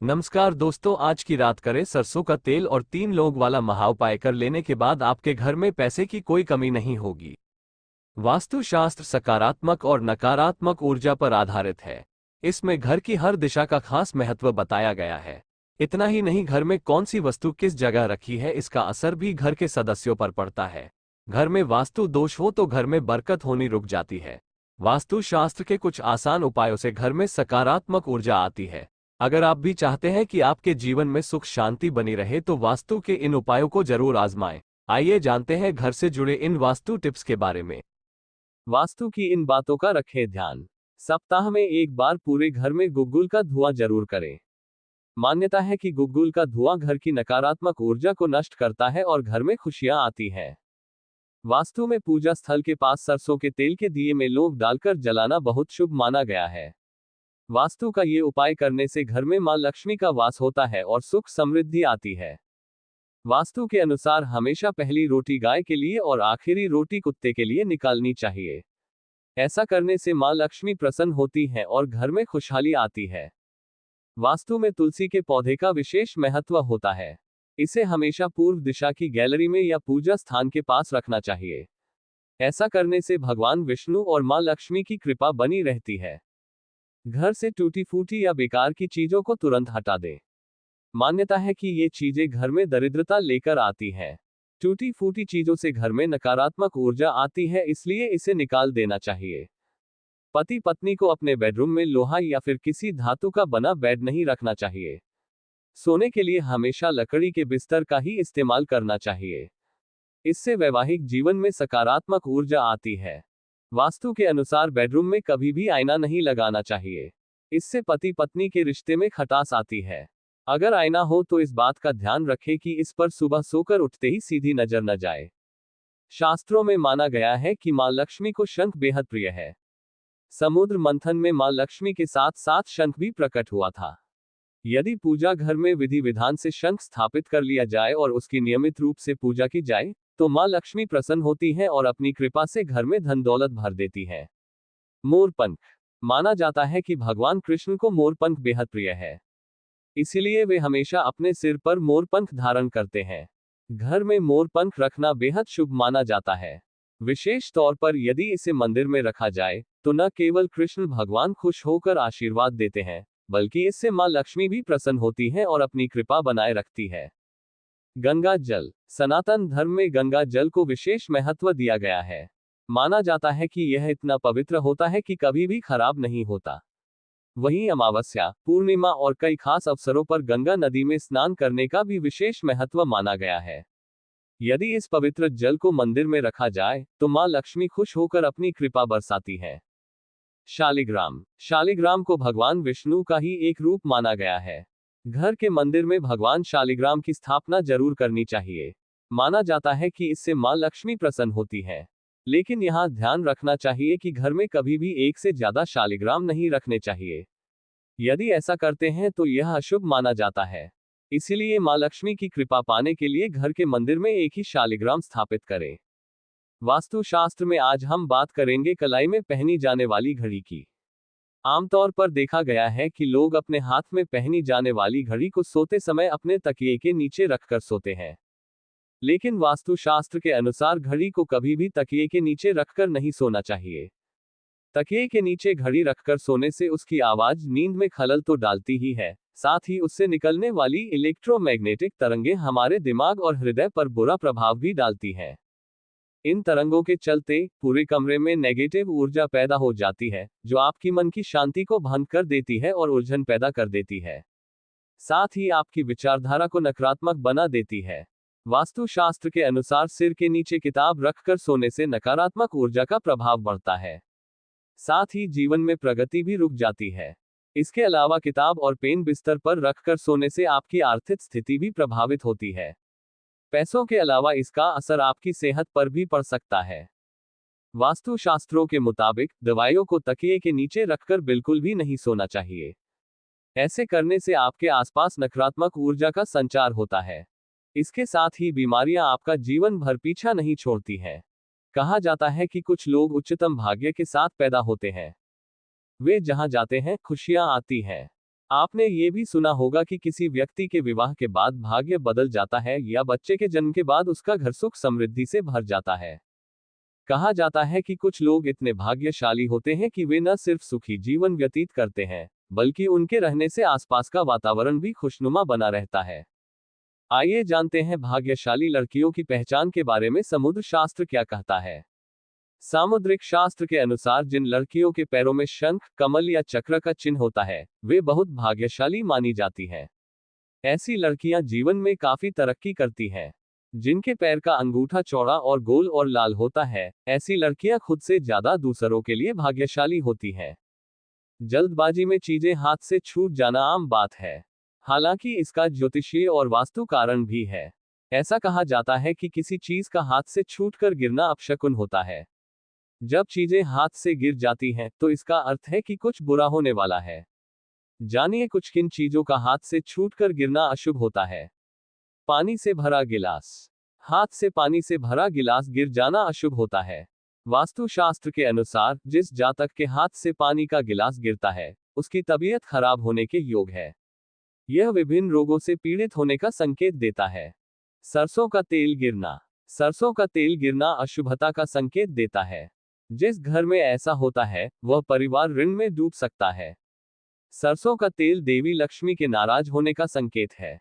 नमस्कार दोस्तों, आज की रात करें सरसों का तेल और 3 लोग वाला महाउपाय कर लेने के बाद आपके घर में पैसे की कोई कमी नहीं होगी। वास्तुशास्त्र सकारात्मक और नकारात्मक ऊर्जा पर आधारित है। इसमें घर की हर दिशा का खास महत्व बताया गया है। इतना ही नहीं, घर में कौन सी वस्तु किस जगह रखी है इसका असर भी घर के सदस्यों पर पड़ता है। घर में वास्तु दोष हो तो घर में बरकत होनी रुक जाती है। वास्तुशास्त्र के कुछ आसान उपायों से घर में सकारात्मक ऊर्जा आती है। अगर आप भी चाहते हैं कि आपके जीवन में सुख शांति बनी रहे तो वास्तु के इन उपायों को जरूर आजमाएं। आइए जानते हैं घर से जुड़े इन वास्तु टिप्स के बारे में। वास्तु की इन बातों का रखें ध्यान। सप्ताह में एक बार पूरे घर में गुग्गुल का धुआं जरूर करें। मान्यता है कि गुग्गुल का धुआं घर की नकारात्मक ऊर्जा को नष्ट करता है और घर में खुशियां आती हैं। वास्तु में पूजा स्थल के पास सरसों के तेल के दिए में लौंग डालकर जलाना बहुत शुभ माना गया है। वास्तु का ये उपाय करने से घर में मां लक्ष्मी का वास होता है और सुख समृद्धि आती है। वास्तु के अनुसार हमेशा पहली रोटी गाय के लिए और आखिरी रोटी कुत्ते के लिए निकालनी चाहिए। ऐसा करने से मां लक्ष्मी प्रसन्न होती हैं और घर में खुशहाली आती है। वास्तु में तुलसी के पौधे का विशेष महत्व होता है। इसे हमेशा पूर्व दिशा की गैलरी में या पूजा स्थान के पास रखना चाहिए। ऐसा करने से भगवान विष्णु और मां लक्ष्मी की कृपा बनी रहती है। घर से टूटी फूटी या बेकार की चीजों को तुरंत हटा दें। मान्यता है कि ये चीजें घर में दरिद्रता लेकर आती हैं। टूटी फूटी चीजों से घर में नकारात्मक ऊर्जा आती है, इसलिए इसे निकाल देना चाहिए। पति पत्नी को अपने बेडरूम में लोहा या फिर किसी धातु का बना बेड नहीं रखना चाहिए। सोने के लिए हमेशा लकड़ी के बिस्तर का ही इस्तेमाल करना चाहिए। इससे वैवाहिक जीवन में सकारात्मक ऊर्जा आती है। वास्तु के अनुसार बेडरूम में कभी भी आईना नहीं लगाना चाहिए। इससे पति पत्नी के रिश्ते में खटास आती है। अगर आईना हो तो इस बात का ध्यान रखें कि इस पर सुबह सोकर उठते ही सीधी नजर न जाए। शास्त्रों में माना गया है कि मां लक्ष्मी को शंख बेहद प्रिय है। समुद्र मंथन में मां लक्ष्मी के साथ साथ शंख भी प्रकट हुआ था। यदि पूजा घर में विधि विधान से शंख स्थापित कर लिया जाए और उसकी नियमित रूप से पूजा की जाए तो मां लक्ष्मी प्रसन्न होती हैं और अपनी कृपा से घर में धन दौलत भर देती हैं। मोरपंख। माना जाता है कि भगवान कृष्ण को मोरपंख बेहद प्रिय है। इसलिए वे हमेशा अपने सिर पर मोरपंख धारण करते हैं। घर में मोरपंख रखना बेहद शुभ माना जाता है। विशेष तौर पर यदि इसे मंदिर में रखा जाए तो न केवल कृष्ण भगवान खुश होकर आशीर्वाद देते हैं, बल्कि इससे मां लक्ष्मी भी प्रसन्न होती हैं और अपनी कृपा बनाए रखती है। गंगा जल। सनातन धर्म में गंगा जल को विशेष महत्व दिया गया है। माना जाता है कि यह इतना पवित्र होता है कि कभी भी खराब नहीं होता। वहीं अमावस्या, पूर्णिमा और कई खास अवसरों पर गंगा नदी में स्नान करने का भी विशेष महत्व माना गया है। यदि इस पवित्र जल को मंदिर में रखा जाए तो मां लक्ष्मी खुश होकर अपनी कृपा बरसाती है। शालिग्राम। शालिग्राम को भगवान विष्णु का ही एक रूप माना गया है। घर के मंदिर में भगवान शालिग्राम की स्थापना जरूर करनी चाहिए। माना जाता है कि इससे मां लक्ष्मी प्रसन्न होती है। लेकिन यहाँ ध्यान रखना चाहिए कि घर में कभी भी एक से ज्यादा शालिग्राम नहीं रखने चाहिए। यदि ऐसा करते हैं तो यह अशुभ माना जाता है। इसीलिए मां लक्ष्मी की कृपा पाने के लिए घर के मंदिर में एक ही शालिग्राम स्थापित करें। वास्तुशास्त्र में आज हम बात करेंगे कलाई में पहनी जाने वाली घड़ी की। आमतौर पर देखा गया है कि लोग अपने हाथ में पहनी जाने वाली घड़ी को सोते समय अपने तकिए के नीचे रखकर सोते हैं। लेकिन वास्तुशास्त्र के अनुसार घड़ी को कभी भी तकिए के नीचे रखकर नहीं सोना चाहिए। तकिए के नीचे घड़ी रखकर सोने से उसकी आवाज नींद में खलल तो डालती ही है, साथ ही उससे निकलने वाली इलेक्ट्रोमैग्नेटिक तरंगें हमारे दिमाग और हृदय पर बुरा प्रभाव भी डालती हैं। इन तरंगों के चलते पूरे कमरे में नेगेटिव ऊर्जा पैदा हो जाती है, जो आपकी मन की शांति को भंग कर देती है और उलझन पैदा कर देती है। साथ ही आपकी विचारधारा को नकारात्मक बना देती है। वास्तुशास्त्र के अनुसार सिर के नीचे किताब रखकर सोने से नकारात्मक ऊर्जा का प्रभाव बढ़ता है। साथ ही जीवन में प्रगति भी रुक जाती है। इसके अलावा किताब और पेन बिस्तर पर रखकर सोने से आपकी आर्थिक स्थिति भी प्रभावित होती है। पैसों के अलावा इसका असर आपकी सेहत पर भी पड़ सकता है। वास्तुशास्त्रों के मुताबिक दवाइयों को तकिए के नीचे रखकर बिल्कुल भी नहीं सोना चाहिए। ऐसे करने से आपके आसपास नकारात्मक ऊर्जा का संचार होता है। इसके साथ ही बीमारियां आपका जीवन भर पीछा नहीं छोड़ती हैं। कहा जाता है कि कुछ लोग उच्चतम भाग्य के साथ पैदा होते हैं। वे जहां जाते हैं खुशियां आती हैं। आपने ये भी सुना होगा कि किसी व्यक्ति के विवाह के बाद भाग्य बदल जाता है या बच्चे के जन्म के बाद उसका घर सुख समृद्धि से भर जाता है। कहा जाता है कि कुछ लोग इतने भाग्यशाली होते हैं कि वे न सिर्फ सुखी जीवन व्यतीत करते हैं, बल्कि उनके रहने से आसपास का वातावरण भी खुशनुमा बना रहता है। आइए जानते हैं भाग्यशाली लड़कियों की पहचान के बारे में समुद्र शास्त्र क्या कहता है। सामुद्रिक शास्त्र के अनुसार जिन लड़कियों के पैरों में शंख, कमल या चक्र का चिन्ह होता है, वे बहुत भाग्यशाली मानी जाती हैं। ऐसी लड़कियां जीवन में काफी तरक्की करती हैं। जिनके पैर का अंगूठा चौड़ा और गोल और लाल होता है, ऐसी लड़कियां खुद से ज्यादा दूसरों के लिए भाग्यशाली होती हैं। जल्दबाजी में चीजें हाथ से छूट जाना आम बात है। हालांकि इसका ज्योतिषीय और वास्तु कारण भी है। ऐसा कहा जाता है कि किसी चीज का हाथ से छूटकर गिरना अपशकुन होता है। जब चीजें हाथ से गिर जाती हैं, तो इसका अर्थ है कि कुछ बुरा होने वाला है। जानिए कुछ किन चीजों का हाथ से छूटकर गिरना अशुभ होता है। पानी से भरा गिलास। हाथ से पानी से भरा गिलास गिर जाना अशुभ होता है। वास्तुशास्त्र के अनुसार जिस जातक के हाथ से पानी का गिलास गिरता है, उसकी तबीयत खराब होने के योग है। यह विभिन्न रोगों से पीड़ित होने का संकेत देता है। सरसों का तेल गिरना। सरसों का तेल गिरना अशुभता का संकेत देता है। जिस घर में ऐसा होता है, वह परिवार ऋण में डूब सकता है। सरसों का तेल देवी लक्ष्मी के नाराज होने का संकेत है।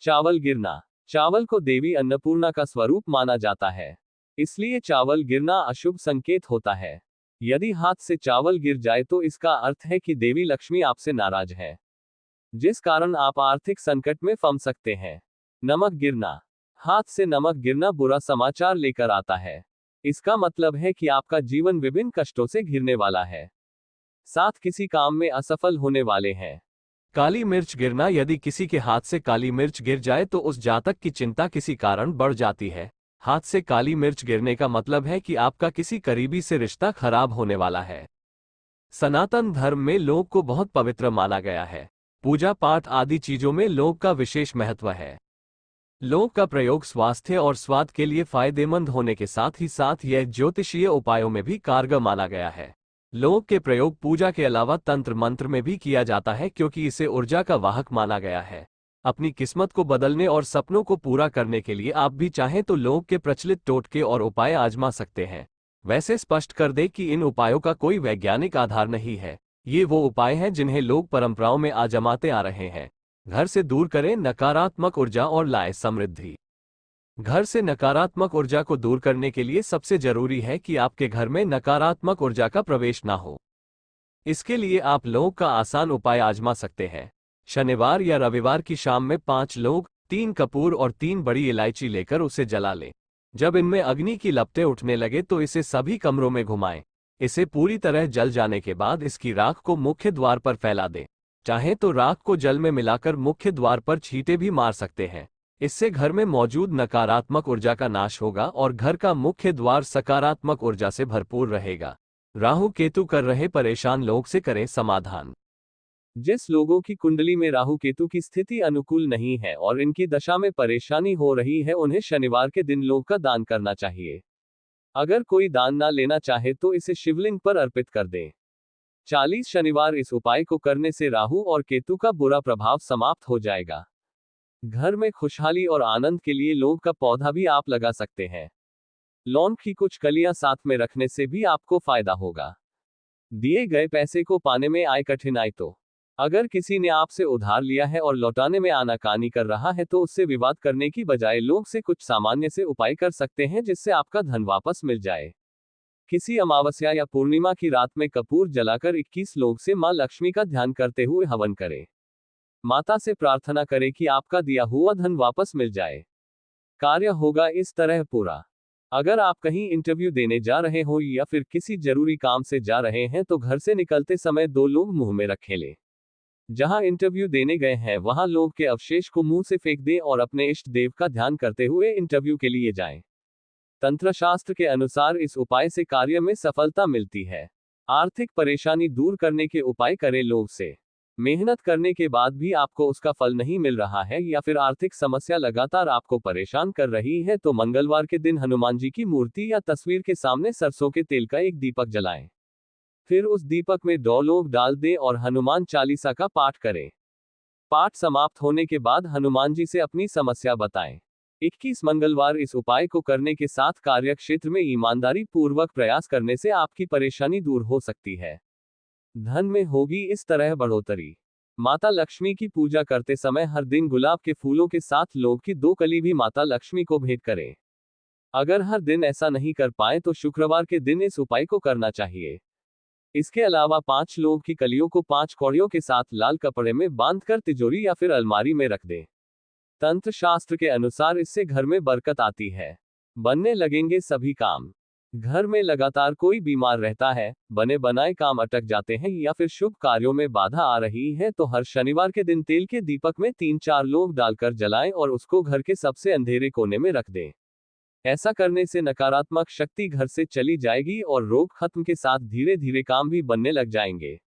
चावल गिरना। चावल को देवी अन्नपूर्णा का स्वरूप माना जाता है, इसलिए चावल गिरना अशुभ संकेत होता है। यदि हाथ से चावल गिर जाए तो इसका अर्थ है कि देवी लक्ष्मी आपसे नाराज है, जिस कारण आप आर्थिक संकट में फंस सकते हैं। नमक गिरना। हाथ से नमक गिरना बुरा समाचार लेकर आता है। इसका मतलब है कि आपका जीवन विभिन्न कष्टों से घिरने वाला है, साथ किसी काम में असफल होने वाले हैं। काली मिर्च गिरना। यदि किसी के हाथ से काली मिर्च गिर जाए तो उस जातक की चिंता किसी कारण बढ़ जाती है। हाथ से काली मिर्च गिरने का मतलब है कि आपका किसी करीबी से रिश्ता खराब होने वाला है। सनातन धर्म में लौंग को बहुत पवित्र माना गया है। पूजा पाठ आदि चीजों में लौंग का विशेष महत्व है। लौंग का प्रयोग स्वास्थ्य और स्वाद के लिए फायदेमंद होने के साथ ही साथ यह ज्योतिषीय उपायों में भी कारगर माना गया है। लौंग के प्रयोग पूजा के अलावा तंत्र मंत्र में भी किया जाता है, क्योंकि इसे ऊर्जा का वाहक माना गया है। अपनी किस्मत को बदलने और सपनों को पूरा करने के लिए आप भी चाहें तो लौंग के प्रचलित टोटके और उपाय आजमा सकते हैं। वैसे स्पष्ट कर दें कि इन उपायों का कोई वैज्ञानिक आधार नहीं है। ये वो उपाय हैं जिन्हें लोग परंपराओं में आजमाते आ रहे हैं। घर से दूर करें नकारात्मक ऊर्जा और लाए समृद्धि। घर से नकारात्मक ऊर्जा को दूर करने के लिए सबसे जरूरी है कि आपके घर में नकारात्मक ऊर्जा का प्रवेश ना हो। इसके लिए आप लौंग का आसान उपाय आजमा सकते हैं। शनिवार या रविवार की शाम में 5 लौंग, 3 कपूर और 3 बड़ी इलायची लेकर उसे जला लें। जब इनमें अग्नि की लपटें उठने लगे तो इसे सभी कमरों में घुमाएं। इसे पूरी तरह जल जाने के बाद इसकी राख को मुख्य द्वार पर फैला दें। चाहे तो राख को जल में मिलाकर मुख्य द्वार पर छींटे भी मार सकते हैं। इससे घर में मौजूद नकारात्मक ऊर्जा का नाश होगा और घर का मुख्य द्वार सकारात्मक ऊर्जा से भरपूर रहेगा। राहु केतु कर रहे परेशान लोग से करें समाधान। जिस लोगों की कुंडली में राहु केतु की स्थिति अनुकूल नहीं है और इनकी दशा में परेशानी हो रही है, उन्हें शनिवार के दिन लौंग का दान करना चाहिए। अगर कोई दान ना लेना चाहे तो इसे शिवलिंग पर अर्पित कर दें। 40 शनिवार इस उपाय को करने से राहु और केतु का बुरा प्रभाव समाप्त हो जाएगा। घर में खुशहाली और आनंद के लिए लौंग का पौधा भी आप लगा सकते हैं। लौंग की कुछ कलियां साथ में रखने से भी आपको फायदा होगा। दिए गए पैसे को पाने में आए कठिनाई तो। अगर किसी ने आपसे उधार लिया है और लौटाने में आनाकानी कर रहा है तो उससे विवाद करने की बजाय लौंग से कुछ सामान्य से उपाय कर सकते हैं, जिससे आपका धन वापस मिल जाए। किसी अमावस्या या पूर्णिमा की रात में कपूर जलाकर 21 लौंग से मां लक्ष्मी का ध्यान करते हुए हवन करें। माता से प्रार्थना करें कि आपका दिया हुआ धन वापस मिल जाए। कार्य होगा इस तरह पूरा। अगर आप कहीं इंटरव्यू देने जा रहे हो या फिर किसी जरूरी काम से जा रहे हैं तो घर से निकलते समय 2 लौंग मुंह में रखे लें। जहां इंटरव्यू देने गए हैं वहां लौंग के अवशेष को मुंह से फेंक दें और अपने इष्ट देव का ध्यान करते हुए इंटरव्यू के लिए जाएं। तंत्र शास्त्र के अनुसार इस उपाय से कार्य में सफलता मिलती है। आर्थिक परेशानी दूर करने के उपाय करें लौंग से। मेहनत करने के बाद भी आपको उसका फल नहीं मिल रहा है या फिर आर्थिक समस्या लगातार आपको परेशान कर रही है तो मंगलवार के दिन हनुमान जी की मूर्ति या तस्वीर के सामने सरसों के तेल का एक दीपक जलाएं। फिर उस दीपक में 2 लौंग डाल दें और हनुमान चालीसा का पाठ करें। पाठ समाप्त होने के बाद हनुमान जी से अपनी समस्या बताएं। 21 मंगलवार इस उपाय को करने के साथ कार्य क्षेत्र में ईमानदारी पूर्वक प्रयास करने से आपकी परेशानी दूर हो सकती है। धन में होगी इस तरह बढ़ोतरी। माता लक्ष्मी की पूजा करते समय हर दिन गुलाब के फूलों के साथ लौंग की 2 कली भी माता लक्ष्मी को भेंट करें। अगर हर दिन ऐसा नहीं कर पाए तो शुक्रवार के दिन इस उपाय को करना चाहिए। इसके अलावा 5 लौंग की कलियों को 5 कौड़ियों के साथ लाल कपड़े में बांधकर तिजोरी या फिर अलमारी में रख दें। तंत्र शास्त्र के अनुसार इससे घर में बरकत आती है। बनने लगेंगे सभी काम। घर में लगातार कोई बीमार रहता है, बने बनाए काम अटक जाते हैं या फिर शुभ कार्यों में बाधा आ रही है तो हर शनिवार के दिन तेल के दीपक में 3-4 लौंग डालकर जलाएं और उसको घर के सबसे अंधेरे कोने में रख दें। ऐसा करने से नकारात्मक शक्ति घर से चली जाएगी और रोग खत्म के साथ धीरे धीरे काम भी बनने लग जाएंगे।